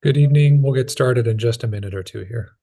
Good evening. We'll get started in just a minute or two here.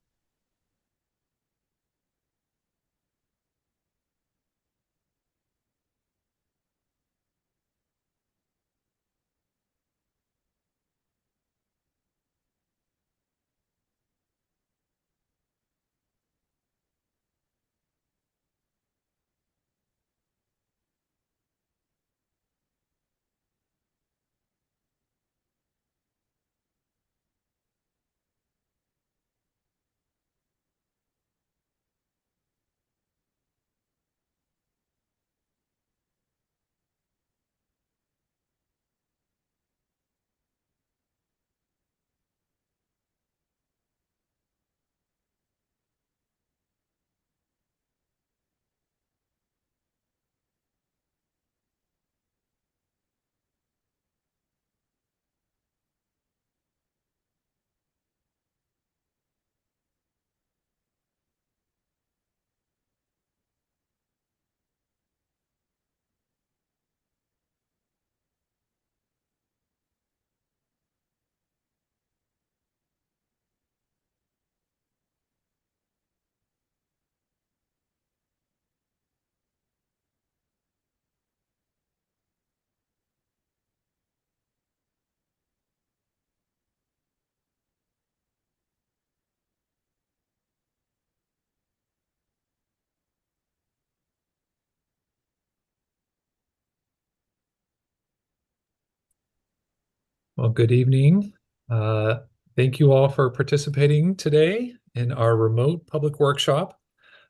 Well, good evening. Uh, Thank you all for participating today in our remote public workshop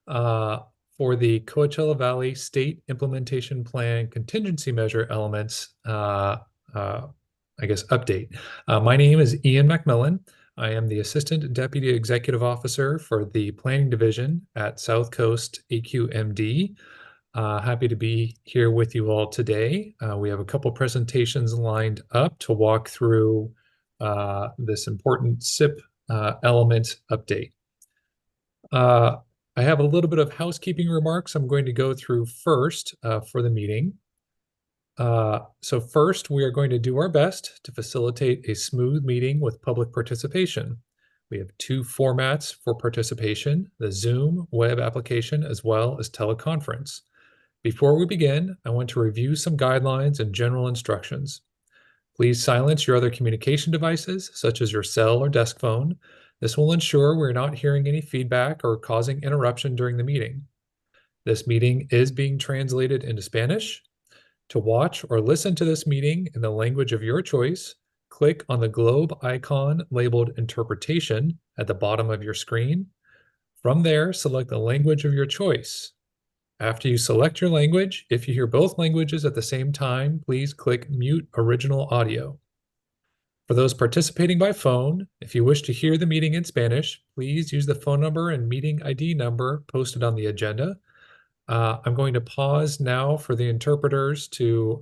uh, for the Coachella Valley State Implementation Plan Contingency Measure Elements, uh, I guess, update. My name is Ian McMillan. I am the Assistant Deputy Executive Officer for the Planning Division at South Coast AQMD. Happy to be here with you all today. We have a couple presentations lined up to walk through this important SIP element update. I have a little bit of housekeeping remarks I'm going to go through first for the meeting. So first, we are going to do our best to facilitate a smooth meeting with public participation. We have two formats for participation, the Zoom web application as well as teleconference. Before we begin, I want to review some guidelines and general instructions. Please silence your other communication devices, such as your cell or desk phone. This will ensure we're not hearing any feedback or causing interruption during the meeting. This meeting is being translated into Spanish. To watch or listen to this meeting in the language of your choice, click on the globe icon labeled Interpretation at the bottom of your screen. From there, select the language of your choice. After you select your language, if you hear both languages at the same time, please click Mute Original Audio. For those participating by phone, if you wish to hear the meeting in Spanish, please use the phone number and meeting ID number posted on the agenda. I'm going to pause now for the interpreters to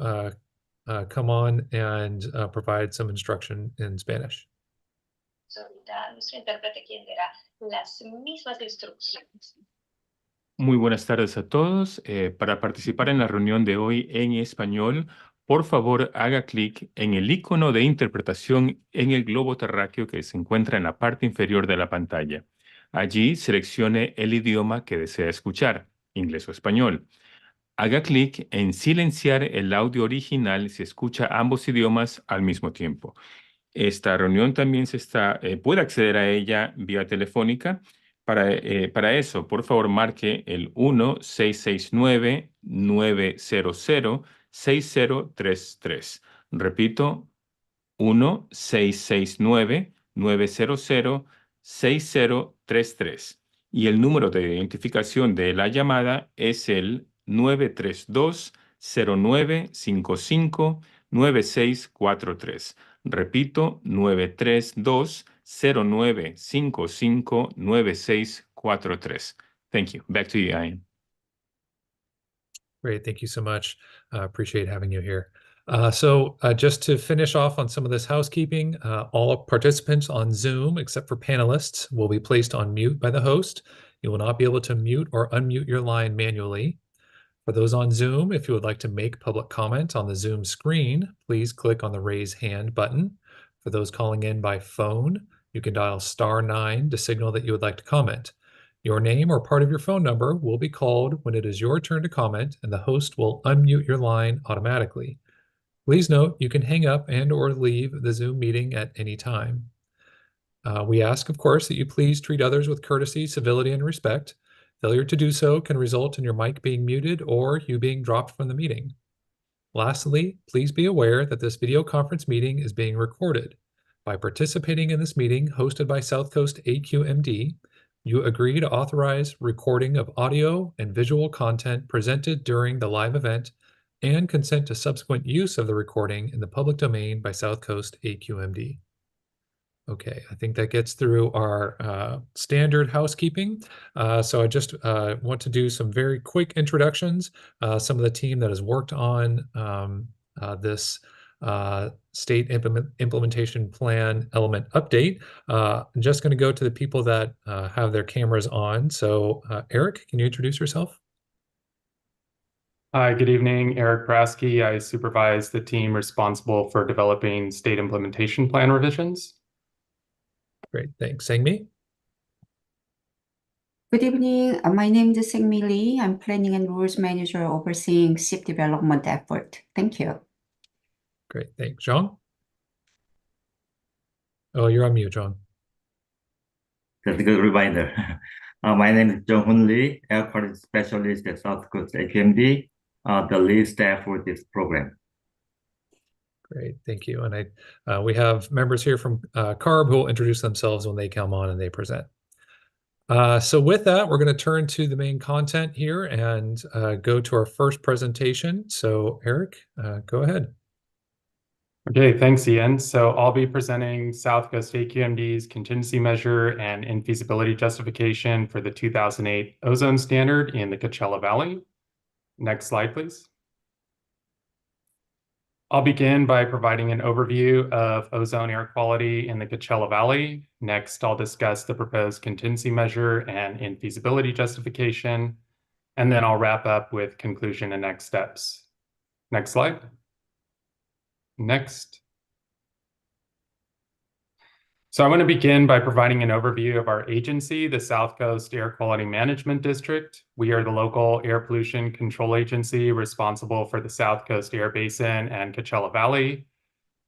come on and provide some instruction in Spanish. Ahorita nuestro intérprete quien dará las mismas instrucciones. Muy buenas tardes a todos. Para participar en la reunión de hoy en español, por favor haga clic en el icono de interpretación en el globo terráqueo que se encuentra en la parte inferior de la pantalla. Allí seleccione el idioma que desea escuchar, inglés o español. Haga clic en silenciar el audio original si escucha ambos idiomas al mismo tiempo. Esta reunión también puede acceder a ella vía telefónica. Para eso, por favor, marque el 1-669-900-6033. Repito, 1-669-900-6033. Y el número de identificación de la llamada es el 932-0955-9643. Repito, 932-0955-9643. Thank you. Back to you, Ian. Great, thank you so much. Appreciate having you here. Just to finish off on some of this housekeeping, all participants on Zoom, except for panelists, will be placed on mute by the host. You will not be able to mute or unmute your line manually. For those on Zoom, if you would like to make public comment on the Zoom screen, please click on the raise hand button. For those calling in by phone, you can dial *9 to signal that you would like to comment. Your name or part of your phone number will be called when it is your turn to comment, and the host will unmute your line automatically. Please note you can hang up and/or leave the Zoom meeting at any time. We ask, of course, that you please treat others with courtesy, civility, and respect. Failure to do so can result in your mic being muted or you being dropped from the meeting. Lastly, please be aware that this video conference meeting is being recorded. By participating in this meeting hosted by South Coast AQMD, you agree to authorize recording of audio and visual content presented during the live event and consent to subsequent use of the recording in the public domain by South Coast AQMD. Okay, I think that gets through our standard housekeeping. So I just want to do some very quick introductions. Some of the team that has worked on this state implementation plan element update. I'm just going to go to the people that have their cameras on. So Eric, can you introduce yourself? Hi, good evening. Eric Brasky. I supervise the team responsible for developing state implementation plan revisions. Great, thanks. Sang-mi? Good evening. My name is Sang-mi Lee. I'm Planning and Rules Manager overseeing SIP development effort. Thank you. Great, thanks. Zhang? Oh, you're on mute, Zhang. That's a good reminder. My name is Jung-Hoon Lee, Air Quality Specialist at South Coast AQMD, the lead staff for this program. Great, thank you. And we have members here from CARB who will introduce themselves when they come on and they present. So with that, we're going to turn to the main content here and go to our first presentation. So Eric, go ahead. Okay, thanks, Ian. So I'll be presenting South Coast AQMD's contingency measure and infeasibility justification for the 2008 ozone standard in the Coachella Valley. Next slide, please. I'll begin by providing an overview of ozone air quality in the Coachella Valley. Next, I'll discuss the proposed contingency measure and infeasibility justification, and then I'll wrap up with conclusion and next steps. Next slide. Next. So I want to begin by providing an overview of our agency, the South Coast Air Quality Management District. We are the local air pollution control agency responsible for the South Coast Air Basin and Coachella Valley.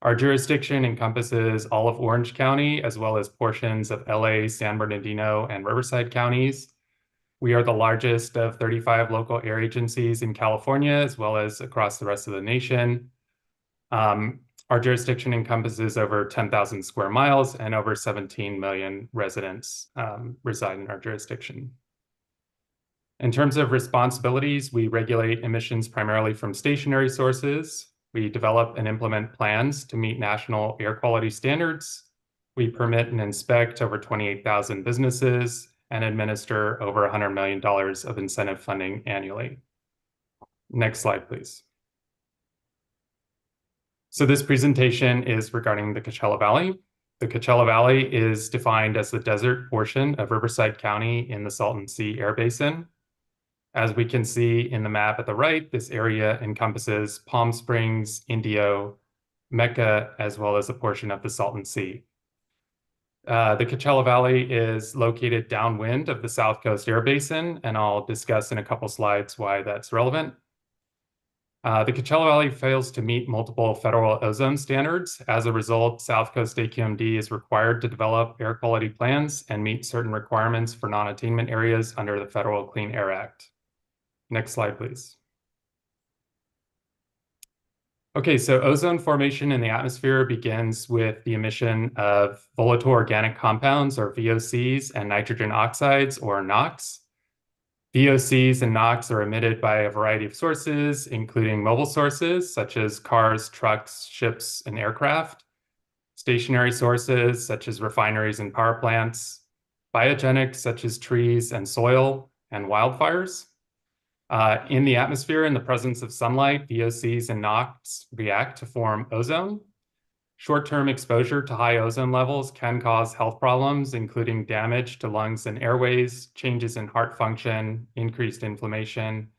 Our jurisdiction encompasses all of Orange County, as well as portions of LA, San Bernardino, and Riverside counties. We are the largest of 35 local air agencies in California, as well as across the rest of the nation. Our jurisdiction encompasses over 10,000 square miles and over 17 million residents reside in our jurisdiction. In terms of responsibilities, we regulate emissions primarily from stationary sources. We develop and implement plans to meet national air quality standards. We permit and inspect over 28,000 businesses and administer over $100 million of incentive funding annually. Next slide, please. So this presentation is regarding the Coachella Valley. The Coachella Valley is defined as the desert portion of Riverside County in the Salton Sea Air Basin. As we can see in the map at the right, this area encompasses Palm Springs, Indio, Mecca, as well as a portion of the Salton Sea. The Coachella Valley is located downwind of the South Coast Air Basin, and I'll discuss in a couple slides why that's relevant. The Coachella Valley fails to meet multiple federal ozone standards. As a result, South Coast AQMD is required to develop air quality plans and meet certain requirements for non-attainment areas under the Federal Clean Air Act. Next slide, please. Okay, so ozone formation in the atmosphere begins with the emission of volatile organic compounds, or VOCs, and nitrogen oxides, or NOx. VOCs and NOx are emitted by a variety of sources, including mobile sources such as cars, trucks, ships, and aircraft, stationary sources such as refineries and power plants, biogenics such as trees and soil, and wildfires. In the atmosphere, in the presence of sunlight, VOCs and NOx react to form ozone. Short-term exposure to high ozone levels can cause health problems, including damage to lungs and airways, changes in heart function, increased inflammation,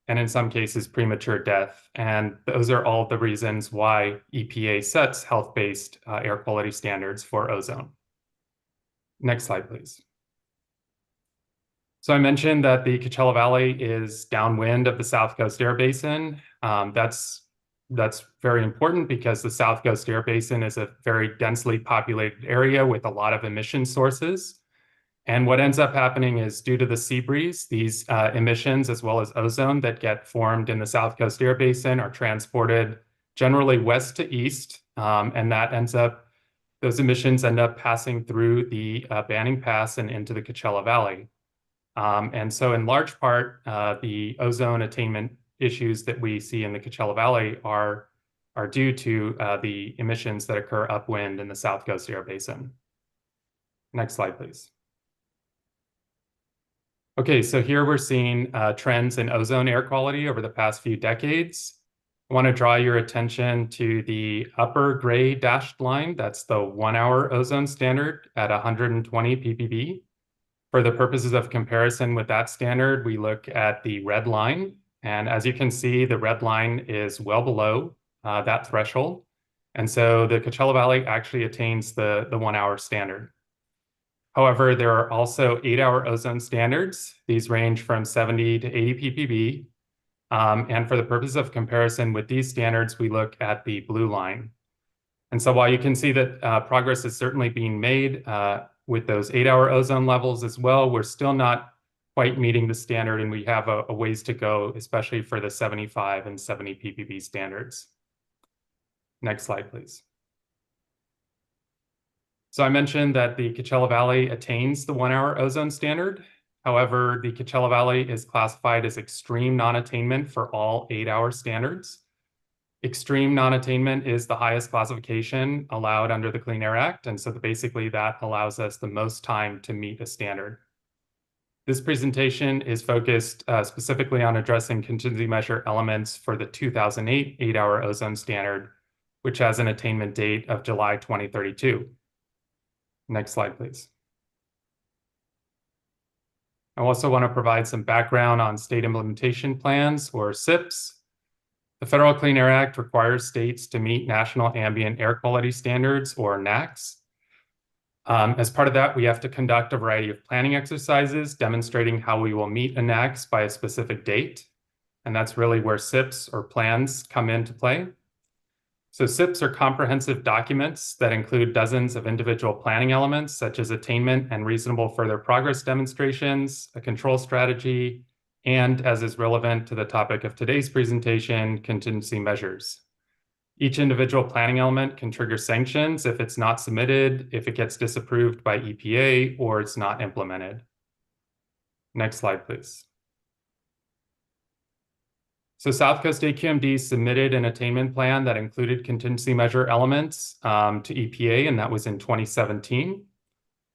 and in some cases, premature death. And those are all the reasons why EPA sets health-based air quality standards for ozone. Next slide, please. So I mentioned that the Coachella Valley is downwind of the South Coast Air Basin. That's very important because the South Coast Air Basin is a very densely populated area with a lot of emission sources. And what ends up happening is due to the sea breeze, these emissions as well as ozone that get formed in the South Coast Air Basin are transported generally west to east. And those emissions end up passing through the Banning Pass and into the Coachella Valley. And so in large part, the ozone attainment issues that we see in the Coachella Valley are due to the emissions that occur upwind in the South Coast Air Basin. Next slide, please. Okay, so here we're seeing trends in ozone air quality over the past few decades. I want to draw your attention to the upper gray dashed line. That's the 1 hour ozone standard at 120 ppb. For the purposes of comparison with that standard, we look at the red line. And as you can see, the red line is well below that threshold. And so the Coachella Valley actually attains the 1 hour standard. However, there are also 8 hour ozone standards. These range from 70 to 80 ppb. And for the purpose of comparison with these standards, we look at the blue line. And so while you can see that progress is certainly being made with those 8 hour ozone levels as well, we're still not quite meeting the standard, and we have a ways to go, especially for the 75 and 70 ppb standards. Next slide, please. So I mentioned that the Coachella Valley attains the 1 hour ozone standard. However, the Coachella Valley is classified as extreme non-attainment for all 8 hour standards. Extreme non-attainment is the highest classification allowed under the Clean Air Act, and so basically that allows us the most time to meet a standard. This presentation is focused specifically on addressing contingency measure elements for the 2008 8 hour ozone standard, which has an attainment date of July 2032. Next slide, please. I also want to provide some background on state implementation plans, or SIPs. The Federal Clean Air Act requires states to meet National Ambient Air Quality Standards, or NAAQS. As part of that, we have to conduct a variety of planning exercises demonstrating how we will meet a NAAQS by a specific date. And that's really where SIPs, or plans, come into play. So SIPs are comprehensive documents that include dozens of individual planning elements, such as attainment and reasonable further progress demonstrations, a control strategy, and, as is relevant to the topic of today's presentation, contingency measures. Each individual planning element can trigger sanctions if it's not submitted, if it gets disapproved by EPA, or it's not implemented. Next slide, please. So South Coast AQMD submitted an attainment plan that included contingency measure elements to EPA, and that was in 2017.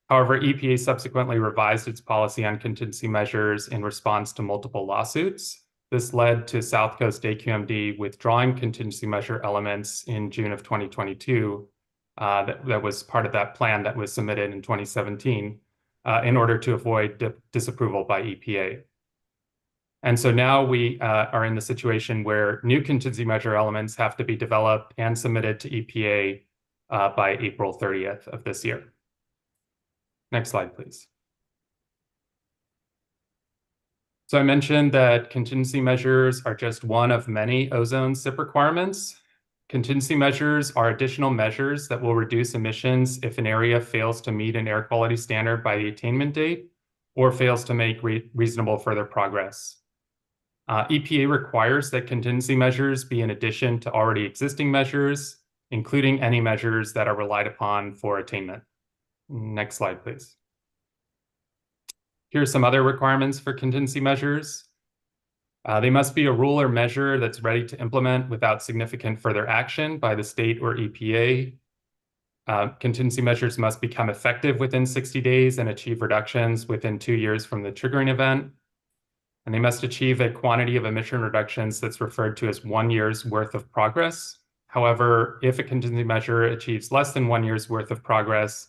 However, EPA subsequently revised its policy on contingency measures in response to multiple lawsuits. This led to South Coast AQMD withdrawing contingency measure elements in June of 2022. That was part of that plan that was submitted in 2017 in order to avoid disapproval by EPA. And so now we are in the situation where new contingency measure elements have to be developed and submitted to EPA by April 30th of this year. Next slide, please. So I mentioned that contingency measures are just one of many ozone SIP requirements. Contingency measures are additional measures that will reduce emissions if an area fails to meet an air quality standard by the attainment date or fails to make reasonable further progress. EPA requires that contingency measures be in addition to already existing measures, including any measures that are relied upon for attainment. Next slide, please. Here are some other requirements for contingency measures. They must be a rule or measure that's ready to implement without significant further action by the state or EPA. Contingency measures must become effective within 60 days and achieve reductions within 2 years from the triggering event. And they must achieve a quantity of emission reductions that's referred to as 1 year's worth of progress. However, if a contingency measure achieves less than 1 year's worth of progress,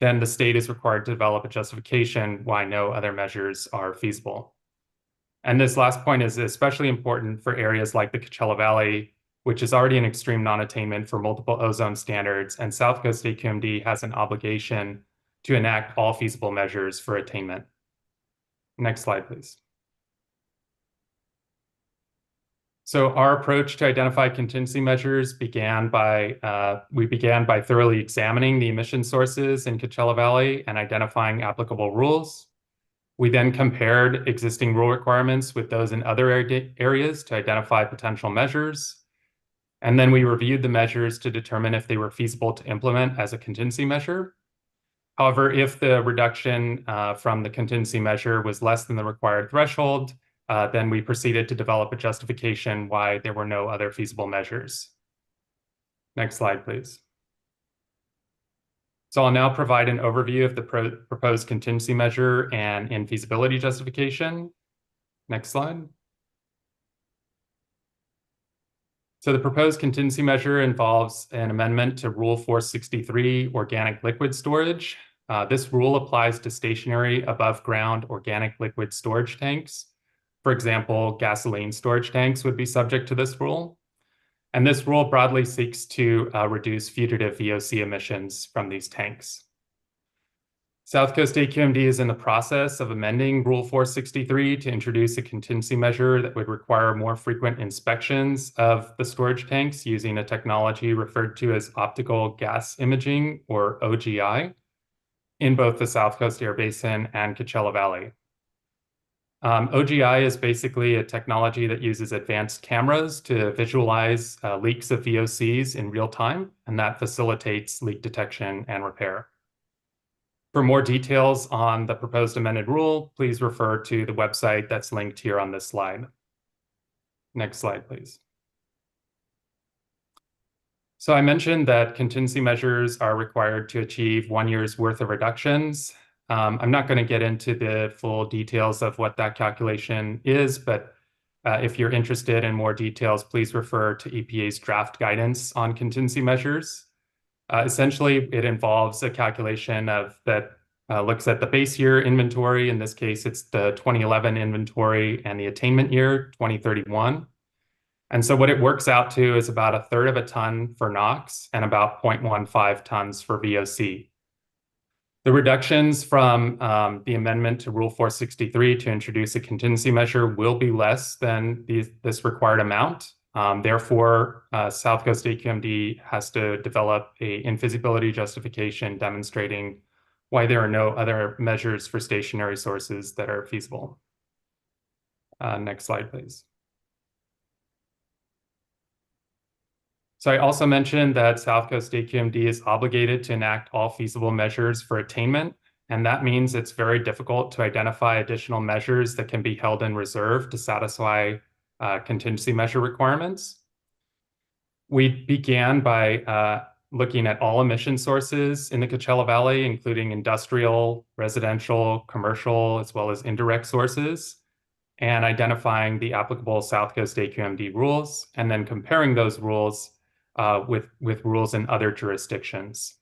then the state is required to develop a justification why no other measures are feasible. And this last point is especially important for areas like the Coachella Valley, which is already an extreme non-attainment for multiple ozone standards, and South Coast AQMD has an obligation to enact all feasible measures for attainment. Next slide, please. So our approach to identify contingency measures began by thoroughly examining the emission sources in Coachella Valley and identifying applicable rules. We then compared existing rule requirements with those in other areas to identify potential measures. And then we reviewed the measures to determine if they were feasible to implement as a contingency measure. However, if the reduction from the contingency measure was less than the required threshold, then we proceeded to develop a justification why there were no other feasible measures. Next slide, please. So I'll now provide an overview of the proposed contingency measure and infeasibility justification. Next slide. So the proposed contingency measure involves an amendment to Rule 463, organic liquid storage. This rule applies to stationary above ground organic liquid storage tanks. For example, gasoline storage tanks would be subject to this rule. And this rule broadly seeks to reduce fugitive VOC emissions from these tanks. South Coast AQMD is in the process of amending Rule 463 to introduce a contingency measure that would require more frequent inspections of the storage tanks using a technology referred to as optical gas imaging, or OGI, in both the South Coast Air Basin and Coachella Valley. OGI is basically a technology that uses advanced cameras to visualize leaks of VOCs in real time, and that facilitates leak detection and repair. For more details on the proposed amended rule, please refer to the website that's linked here on this slide. Next slide, please. So I mentioned that contingency measures are required to achieve 1 year's worth of reductions. I'm not going to get into the full details of what that calculation is, but if you're interested in more details, please refer to EPA's draft guidance on contingency measures. Essentially, it involves a calculation that looks at the base year inventory. In this case, it's the 2011 inventory and the attainment year, 2031. And so what it works out to is about 1/3 of a ton for NOx and about 0.15 tons for VOC. The reductions from the amendment to Rule 463 to introduce a contingency measure will be less than this required amount. Therefore, South Coast AQMD has to develop an infeasibility justification demonstrating why there are no other measures for stationary sources that are feasible. Next slide, please. So I also mentioned that South Coast AQMD is obligated to enact all feasible measures for attainment, and that means it's very difficult to identify additional measures that can be held in reserve to satisfy contingency measure requirements. We began by looking at all emission sources in the Coachella Valley, including industrial, residential, commercial, as well as indirect sources, and identifying the applicable South Coast AQMD rules, and then comparing those rules with rules in other jurisdictions.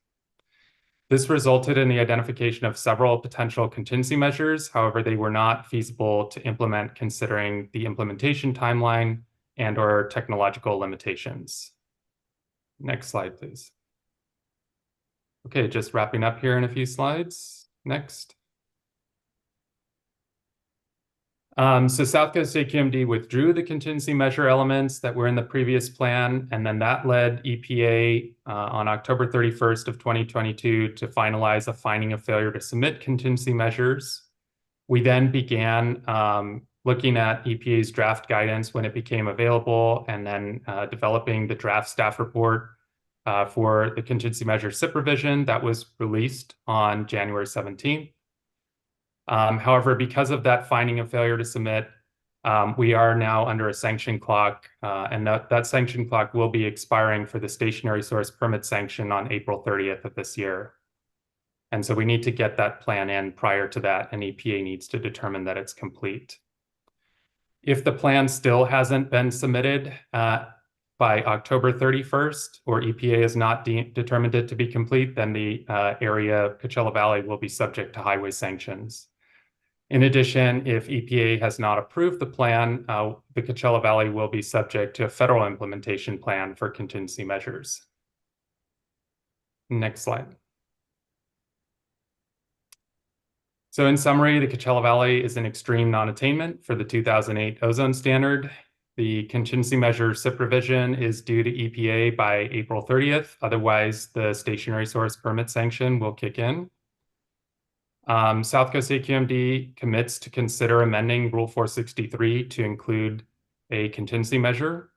This resulted in the identification of several potential contingency measures. However, they were not feasible to implement considering the implementation timeline and/or technological limitations. Next slide, please. Okay, just wrapping up here in a few slides. Next. So South Coast AQMD withdrew the contingency measure elements that were in the previous plan, and then that led EPA on October 31st of 2022 to finalize a finding of failure to submit contingency measures. We then began looking at EPA's draft guidance when it became available, and then developing the draft staff report for the contingency measure SIP revision that was released on January 17th. However, because of that finding of failure to submit, we are now under a sanction clock, and that sanction clock will be expiring for the stationary source permit sanction on April 30th of this year. And so we need to get that plan in prior to that, and EPA needs to determine that it's complete. If the plan still hasn't been submitted by October 31st, or EPA has not determined it to be complete, then the area, Coachella Valley, will be subject to highway sanctions. In addition, if EPA has not approved the plan, the Coachella Valley will be subject to a federal implementation plan for contingency measures. Next slide. So in summary, the Coachella Valley is an extreme non-attainment for the 2008 ozone standard. The contingency measure SIP revision is due to EPA by April 30th. Otherwise, the stationary source permit sanction will kick in. South Coast AQMD commits to consider amending Rule 463 to include a contingency measure.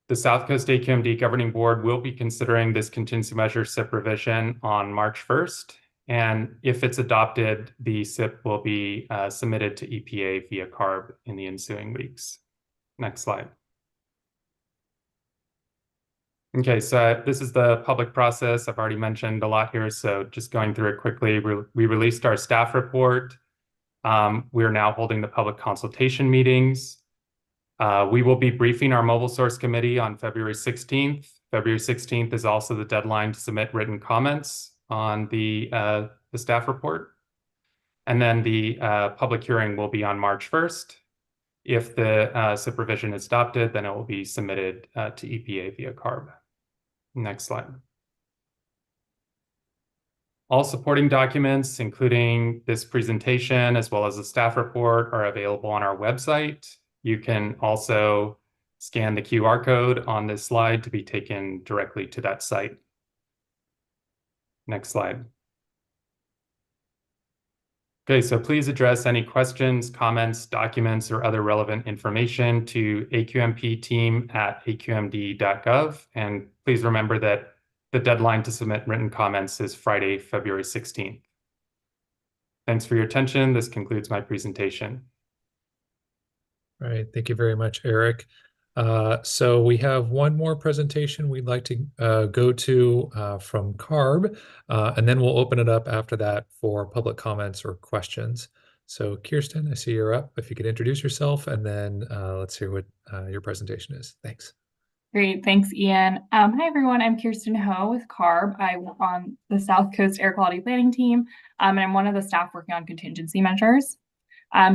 The South Coast AQMD Governing Board will be considering this contingency measure SIP revision on March 1st. And if it's adopted, the SIP will be submitted to EPA via CARB in the ensuing weeks. Next slide. Okay, so this is the public process. I've already mentioned a lot here, so just going through it quickly. We released our staff report. We are now holding the public consultation meetings. We will be briefing our mobile source committee on February 16th. February 16th is also the deadline to submit written comments on the staff report. And then the public hearing will be on March 1st. If the SIP revision is adopted, then it will be submitted to EPA via CARB. Next slide. All supporting documents, including this presentation, as well as the staff report, are available on our website. You can also scan the QR code on this slide to be taken directly to that site. Next slide. Okay, so please address any questions, comments, documents, or other relevant information to aqmp@aqmd.gov. And please remember that the deadline to submit written comments is Friday, February 16th. Thanks for your attention. This concludes my presentation. All right, thank you very much, Eric. So we have one more presentation we'd like to go to from CARB, and then we'll open it up after that for public comments or questions. So Kirsten, I see you're up. If you could introduce yourself, and then let's hear what your presentation is. Thanks. Great, thanks, Ian. Hi, everyone. I'm Kirsten Ho with CARB. I work on the South Coast Air Quality Planning team, and I'm one of the staff working on contingency measures.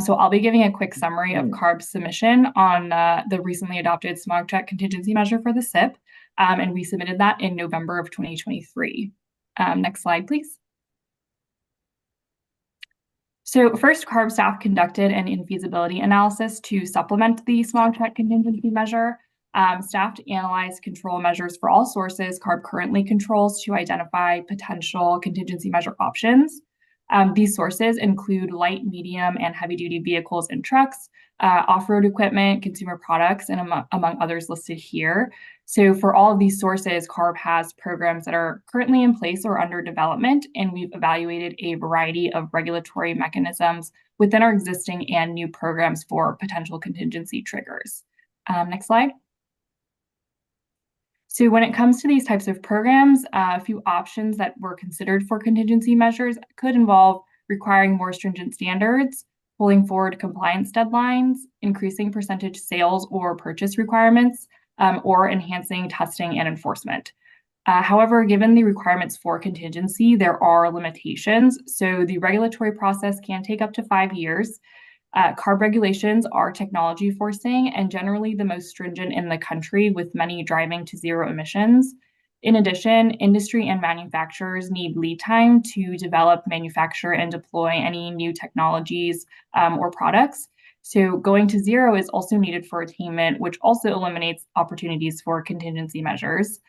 So I'll be giving a quick summary of CARB's submission on the recently adopted smog check contingency measure for the SIP, and we submitted that in November of 2023. Next slide, please. So first, CARB staff conducted an infeasibility analysis to supplement the smog check contingency measure. Staff to analyze control measures for all sources CARB currently controls to identify potential contingency measure options. These sources include light, medium, and heavy-duty vehicles and trucks, off-road equipment, consumer products, and among others listed here. So for all of these sources, CARB has programs that are currently in place or under development, and we've evaluated a variety of regulatory mechanisms within our existing and new programs for potential contingency triggers. Next slide. So when it comes to these types of programs, a few options that were considered for contingency measures could involve requiring more stringent standards, pulling forward compliance deadlines, increasing percentage sales or purchase requirements, or enhancing testing and enforcement. However, given the requirements for contingency, there are limitations. So the regulatory process can take up to 5 years. CARB regulations are technology forcing and generally the most stringent in the country, with many driving to zero emissions. In addition, industry and manufacturers need lead time to develop, manufacture, and deploy any new technologies or products. So going to zero is also needed for attainment, which also eliminates opportunities for contingency measures.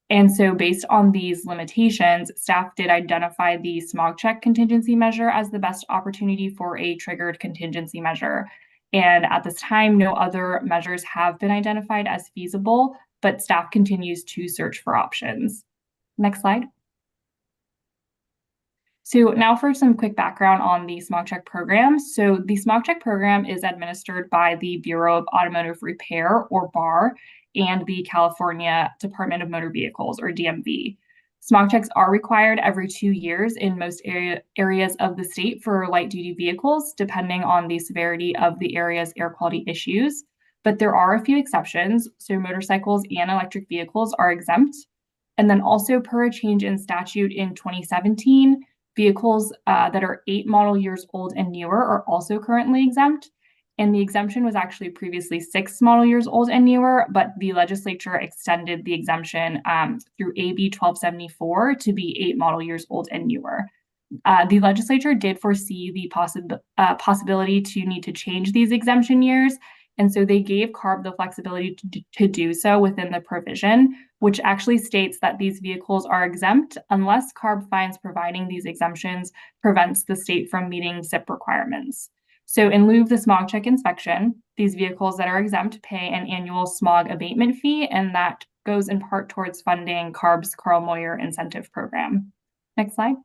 And so based on these limitations, staff did identify the smog check contingency measure as the best opportunity for a triggered contingency measure. And at this time, no other measures have been identified as feasible, but staff continues to search for options. Next slide. So now for some quick background on the smog check program. So the smog check program is administered by the Bureau of Automotive Repair, or BAR, and the California Department of Motor Vehicles, or DMV. Smog checks are required every 2 years in most areas of the state for light-duty vehicles, depending on the severity of the area's air quality issues. But there are a few exceptions. So motorcycles and electric vehicles are exempt. And then also per a change in statute in 2017, Vehicles that are 8 model years old and newer are also currently exempt. And the exemption was actually previously 6 model years old and newer, but the legislature extended the exemption through AB 1274 to be 8 model years old and newer. The legislature did foresee the possibility to need to change these exemption years, and so they gave CARB the flexibility to do so within the provision, which actually states that these vehicles are exempt unless CARB finds providing these exemptions prevents the state from meeting SIP requirements. So in lieu of the smog check inspection, these vehicles that are exempt pay an annual smog abatement fee, and that goes in part towards funding CARB's Carl Moyer incentive program. Next slide.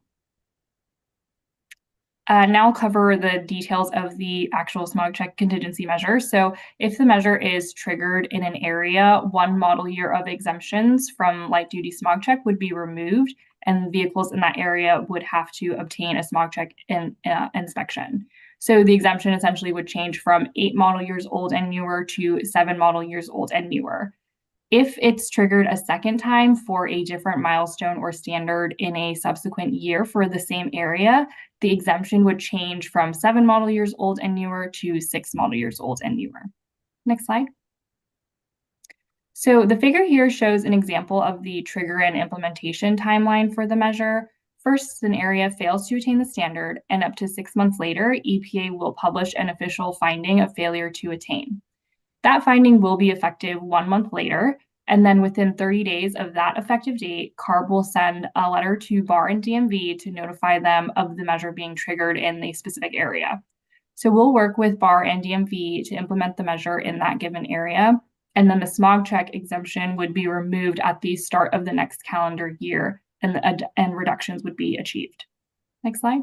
Now I'll cover the details of the actual smog check contingency measure. So if the measure is triggered in an area, 1 model year of exemptions from light duty smog check would be removed, and vehicles in that area would have to obtain a smog check inspection. So the exemption essentially would change from 8 model years old and newer to 7 model years old and newer. If it's triggered a second time for a different milestone or standard in a subsequent year for the same area, the exemption would change from 7 model years old and newer to 6 model years old and newer. Next slide. So the figure here shows an example of the trigger and implementation timeline for the measure. First, an area fails to attain the standard, and up to 6 months later, EPA will publish an official finding of failure to attain. That finding will be effective 1 month later, and then within 30 days of that effective date, CARB will send a letter to BAR and DMV to notify them of the measure being triggered in the specific area. So we'll work with BAR and DMV to implement the measure in that given area, and then the smog check exemption would be removed at the start of the next calendar year, and reductions would be achieved. Next slide.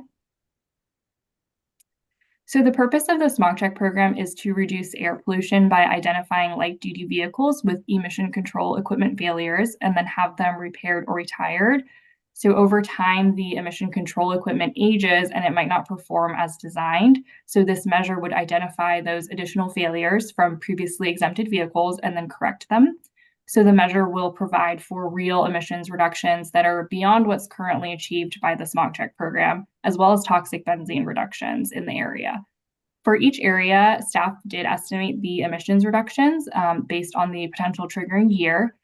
So the purpose of the smog check program is to reduce air pollution by identifying light-duty vehicles with emission control equipment failures and then have them repaired or retired. So over time, the emission control equipment ages and it might not perform as designed. So this measure would identify those additional failures from previously exempted vehicles and then correct them. So the measure will provide for real emissions reductions that are beyond what's currently achieved by the smog check program, as well as toxic benzene reductions in the area. For each area, staff did estimate the emissions reductions based on the potential triggering year.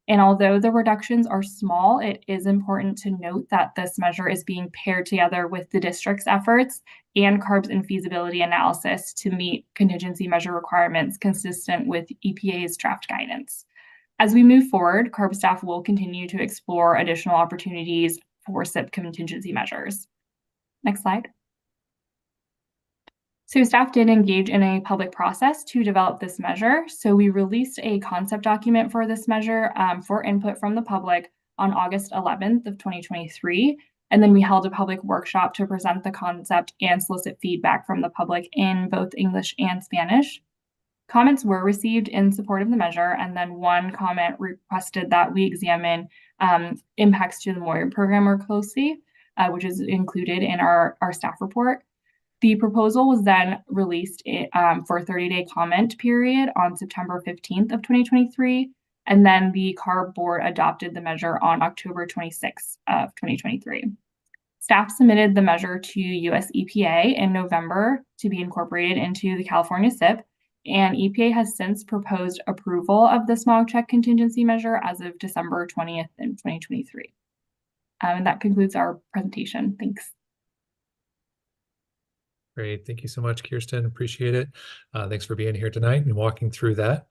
And although the reductions are small, it is important to note that this measure is being paired together with the district's efforts and CARB's infeasibility analysis to meet contingency measure requirements consistent with EPA's draft guidance. As we move forward, CARB staff will continue to explore additional opportunities for SIP contingency measures. Next slide. So staff did engage in a public process to develop this measure. So we released a concept document for this measure for input from the public on August 11th of 2023. And then we held a public workshop to present the concept and solicit feedback from the public in both English and Spanish. Comments were received in support of the measure, and then one comment requested that we examine impacts to the Moyer program more closely, which is included in our staff report. The proposal was then released for a 30-day comment period on September 15th of 2023, and then the CARB board adopted the measure on October 26th of 2023. Staff submitted the measure to US EPA in November to be incorporated into the California SIP, and EPA has since proposed approval of the smog check contingency measure as of December 20th in 2023. And that concludes our presentation. Thanks. Great. Thank you so much, Kirsten. Appreciate it. Thanks for being here tonight and walking through that.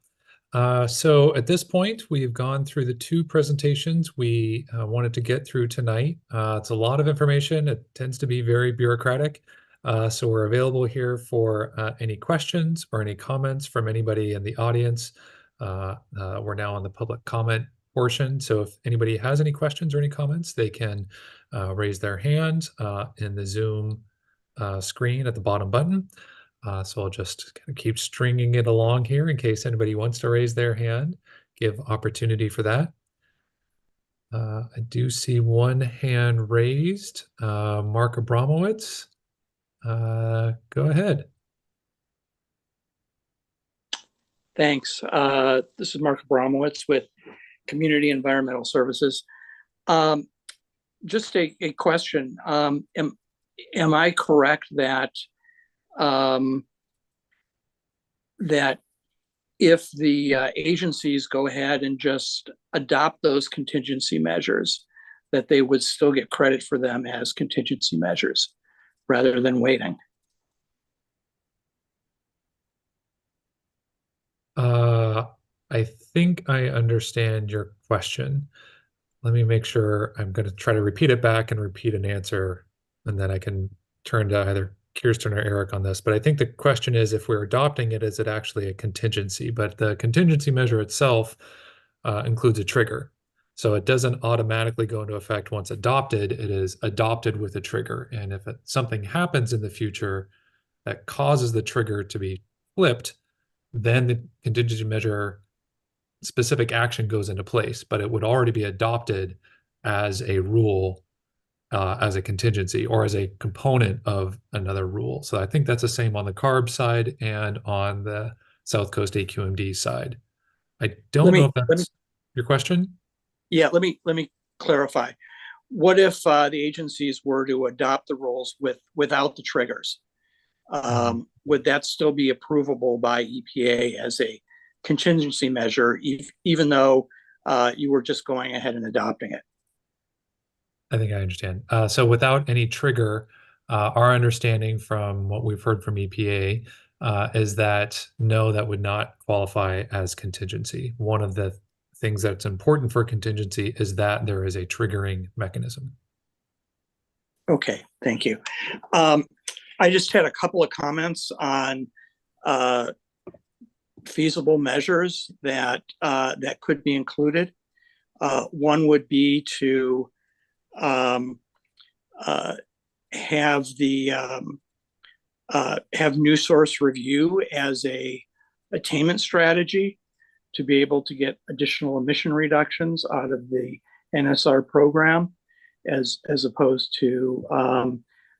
So at this point, we've gone through the 2 presentations we wanted to get through tonight. It's a lot of information. It tends to be very bureaucratic. So we're available here for any questions or any comments from anybody in the audience. We're now on the public comment portion. So if anybody has any questions or any comments, they can raise their hand in the Zoom screen at the bottom button. So I'll just kind of keep stringing it along here in case anybody wants to raise their hand, give opportunity for that. I do see one hand raised. Mark Abramowitz, go ahead. Thanks. This is Mark Abramowitz with Community Environmental Services. Just a question. Am I correct that that if the agencies go ahead and just adopt those contingency measures, that they would still get credit for them as contingency measures rather than waiting? I think I understand your question. Let me make sure. I'm going to try to repeat it back and repeat an answer, and then I can turn to either Kirsten or Eric on this. But I think the question is, if we're adopting it, is it actually a contingency? But the contingency measure itself includes a trigger. So it doesn't automatically go into effect once adopted. It is adopted with a trigger. And if something happens in the future that causes the trigger to be flipped, then the contingency measure specific action goes into place, but it would already be adopted as a rule, as a contingency, or as a component of another rule. So I think that's the same on the CARB side and on the South Coast AQMD side. I don't know if that's your question. Yeah, let me clarify. What if the agencies were to adopt the rules without the triggers? Would that still be approvable by EPA as a contingency measure, even though you were just going ahead and adopting it? I think I understand. So without any trigger, our understanding from what we've heard from EPA is that no, that would not qualify as contingency. One of the things that's important for contingency is that there is a triggering mechanism. Okay, thank you. I just had a couple of comments on feasible measures that that could be included. One would be to have new source review as a attainment strategy to be able to get additional emission reductions out of the NSR program, as opposed to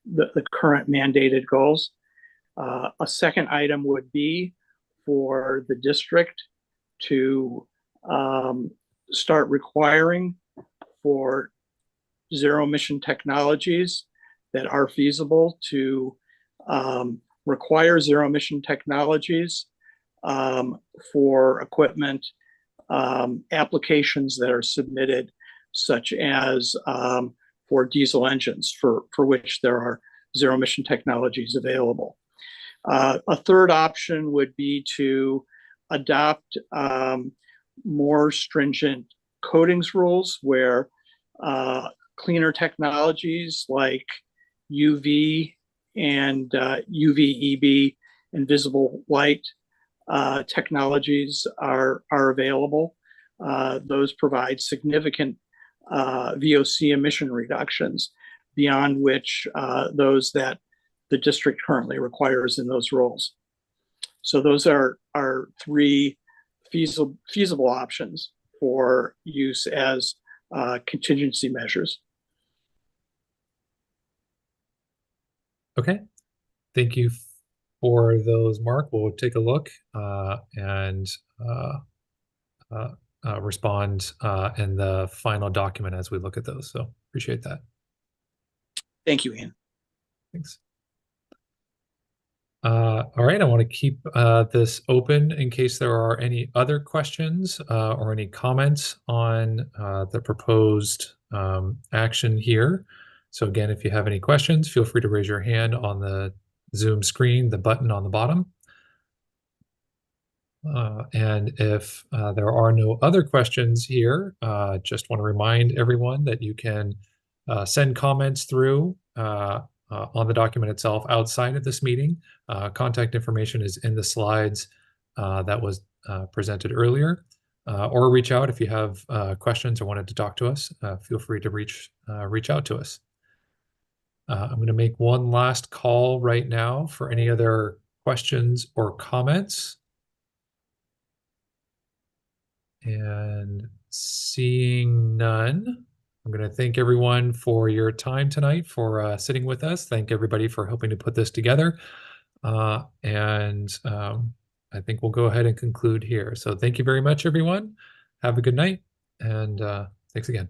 the current mandated goals. A second item would be for the district to start requiring for zero emission technologies that are feasible to require zero emission technologies for equipment applications that are submitted, such as for diesel engines, for which there are zero emission technologies available. A third option would be to adopt more stringent coatings rules where cleaner technologies like UV and UVEB and visible light technologies are available. Those provide significant VOC emission reductions beyond which those that the district currently requires in those rules. So those are three feasible options for use as contingency measures. Okay, thank you for those, Mark. We'll take a look and respond in the final document as we look at those. So appreciate that. Thank you, Ian. Thanks. All right, I want to keep this open in case there are any other questions or any comments on the proposed action here. So again, if you have any questions, feel free to raise your hand on the Zoom screen, the button on the bottom. And if there are no other questions here, just want to remind everyone that you can send comments through on the document itself outside of this meeting. Contact information is in the slides that was presented earlier, or reach out if you have questions or wanted to talk to us. Feel free to reach out to us. I'm going to make one last call right now for any other questions or comments. And seeing none, I'm going to thank everyone for your time tonight, for sitting with us. Thank everybody for helping to put this together. I think we'll go ahead and conclude here. So thank you very much, everyone. Have a good night, and thanks again.